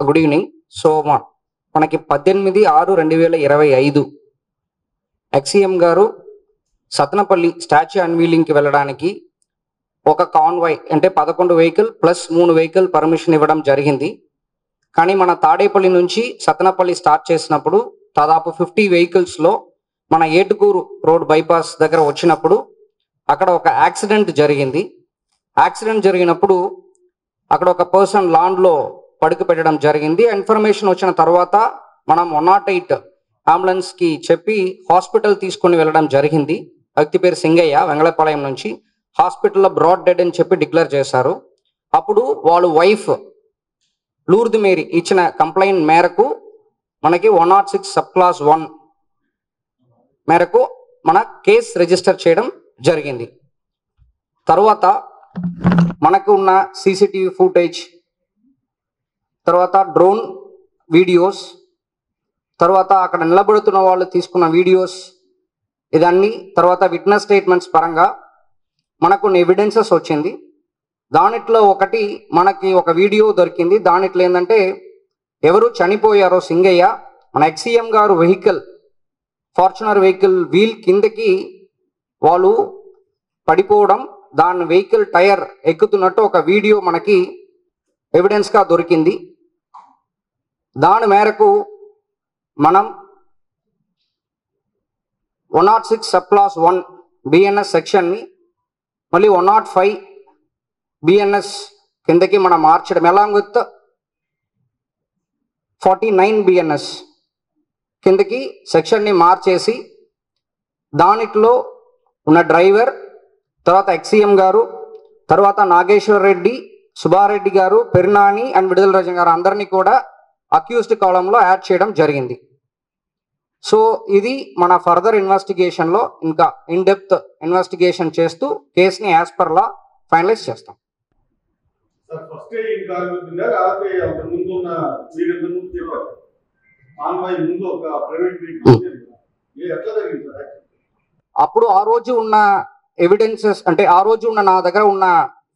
Good evening. So మనకి 18/6/2025 ex-CM గారు Sattenapalli statue అన్వీలింగ్కి వెళ్ళడానికి ఒక కాన్వాయ్ అంటే 11 వెహికల్ ప్లస్ 3 వెహికల్ పర్మిషన్ ఇవ్వడం జరిగింది. కానీ మన తాడేపల్లి నుంచి సతనపల్లి స్టార్ట్ చేసినప్పుడు దాదాపు 50 వెహికల్స్లో మన ఏటుకూరు రోడ్ బైపాస్ దగ్గర వచ్చినప్పుడు అక్కడ ఒక యాక్సిడెంట్ జరిగింది. యాక్సిడెంట్ జరిగినప్పుడు అక్కడ ఒక పర్సన్ లాన్లో పడుకు పెట్టడం జరిగింది. ఇన్ఫర్మేషన్ వచ్చిన తర్వాత మనం 108 అంబులెన్స్కి చెప్పి హాస్పిటల్ తీసుకొని వెళ్ళడం జరిగింది. వ్యక్తి పేరు సింగయ్య, వెంగళపాలెం నుంచి. హాస్పిటల్లో బ్రాడ్ డెడ్ అని చెప్పి డిక్లేర్ చేశారు. అప్పుడు వాళ్ళ వైఫ్ లూర్ది మేరీ ఇచ్చిన కంప్లైంట్ మేరకు మనకి 106 సబ్ క్లాస్ 1 మేరకు మన కేసు రిజిస్టర్ చేయడం జరిగింది. తర్వాత మనకు ఉన్న సీసీటీవీ ఫుటేజ్, తర్వాత డ్రోన్ వీడియోస్, తర్వాత అక్కడ నిలబడుతున్న వాళ్ళు తీసుకున్న వీడియోస్, ఇదన్నీ తర్వాత విట్నెస్ స్టేట్మెంట్స్ పరంగా మనకు కొన్ని ఎవిడెన్సెస్ వచ్చింది. దానిట్లో ఒకటి మనకి ఒక వీడియో దొరికింది. దానిట్లో ఏంటంటే ఎవరు చనిపోయారో సింగయ్య మన ఎక్స్సీఎం గారు వెహికల్ ఫార్చునర్ వెహికల్ వీల్ కిందకి వాళ్ళు పడిపోవడం, దాని వెహికల్ టైర్ ఎక్కుతున్నట్టు ఒక వీడియో మనకి ఎవిడెన్స్గా దొరికింది. దాని మేరకు మనం 106 సబ్ క్లాస్ 1 బిఎన్ఎస్ సెక్షన్ని మళ్ళీ 105 బిఎన్ఎస్ కిందకి మనం మార్చడం, అలాంగ్ విత్ 49 బిఎన్ఎస్ కిందకి సెక్షన్ని మార్చేసి దానిట్లో ఉన్న డ్రైవర్, తర్వాత ఎక్స్సీఎం గారు, తర్వాత నాగేశ్వర్ రెడ్డి, సుబ్బారెడ్డి గారు, పెర్నాని అండ్ విడుదల రాజన్ గారు అందరినీ కూడా అక్యూజ్డ్ కాలంలో యాడ్ చేయడం జరిగింది. సో ఇది మన ఫర్దర్ ఇన్వెస్టిగేషన్లో ఇంకా ఇన్ డెప్త్ ఇన్వెస్టిగేషన్ చేస్తూ కేసుని యాజ్ పర్ లా ఫైనలైజ్ చేస్తాం. అప్పుడు ఆ రోజు ఉన్న ఎవిడెన్సెస్ అంటే ఆ రోజు ఉన్న నా దగ్గర ఉన్న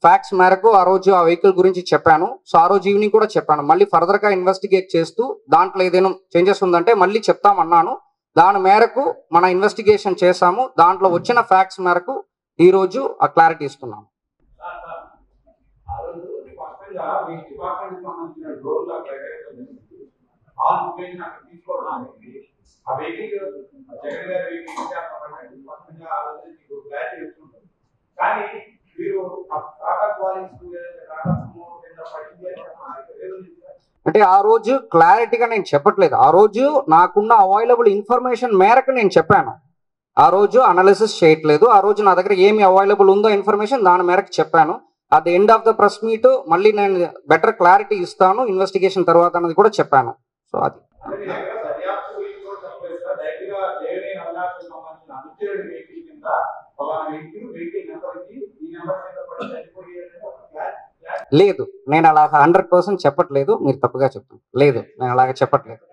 ఫ్యాక్ట్స్ మేరకు ఆ రోజు ఆ వెహికల్ గురించి చెప్పాను. సో ఆ రోజు ఈవినింగ్ కూడా చెప్పాను. మళ్ళీ ఫర్దర్గా ఇన్వెస్టిగేట్ చేస్తూ దాంట్లో ఏదైనా చేంజెస్ ఉందంటే మళ్ళీ చెప్తామన్నాను. దాని మేరకు మన ఇన్వెస్టిగేషన్ చేశాము. దాంట్లో వచ్చిన ఫ్యాక్ట్స్ మేరకు ఈరోజు ఆ క్లారిటీ ఇస్తున్నాము. అంటే ఆ రోజు క్లారిటీగా నేను చెప్పట్లేదు. ఆ రోజు నాకున్న అవైలబుల్ ఇన్ఫర్మేషన్ మేరకు నేను చెప్పాను. ఆ రోజు అనాలిసిస్ చేయట్లేదు. ఆ రోజు నా దగ్గర ఏమి అవైలబుల్ ఉందో ఇన్ఫర్మేషన్ దాని మేరకు చెప్పాను. At the end of the press meet మళ్ళీ నేను బెటర్ క్లారిటీ ఇస్తాను ఇన్వెస్టిగేషన్ తర్వాత అనేది కూడా చెప్పాను. సో అది లేదు, నేను అలా 100% చెప్పట్లేదు. మీరు తప్పుగా చెప్తాను. లేదు, నేను అలాగే చెప్పట్లేదు.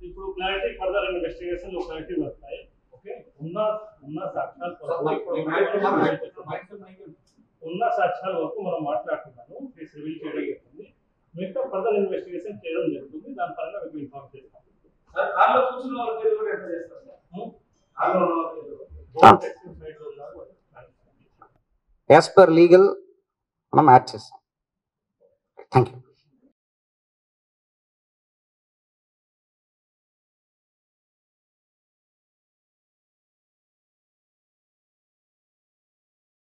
ఇప్పుడు క్లారిటీ ఫర్దర్ ఇన్వెస్టిగేషన్ లో క్లారిటీ వస్తాయి. ఓకే, ఉన్న సాక్ష్యాల వరకు మనం మాట్లాడుతున్నాము. కేసు రివీల్ చేయడం జరుగుతుంది. మిగతా ఫర్దర్ ఇన్వెస్టిగేషన్ చేయడం జరుగుతుంది. దాని పరంగా మీకు ఇన్ఫార్మ్ చేస్తాం. సార్ కార్లో కూర్చున్న వాళ్ళ పేరు కూడా ఎట్లా చేస్తారు సార్? కార్లో ఉన్న వాళ్ళ పేరు యాజ్ పర్ లీగల్ మనం యాడ్ చేస్తాం. Thank you.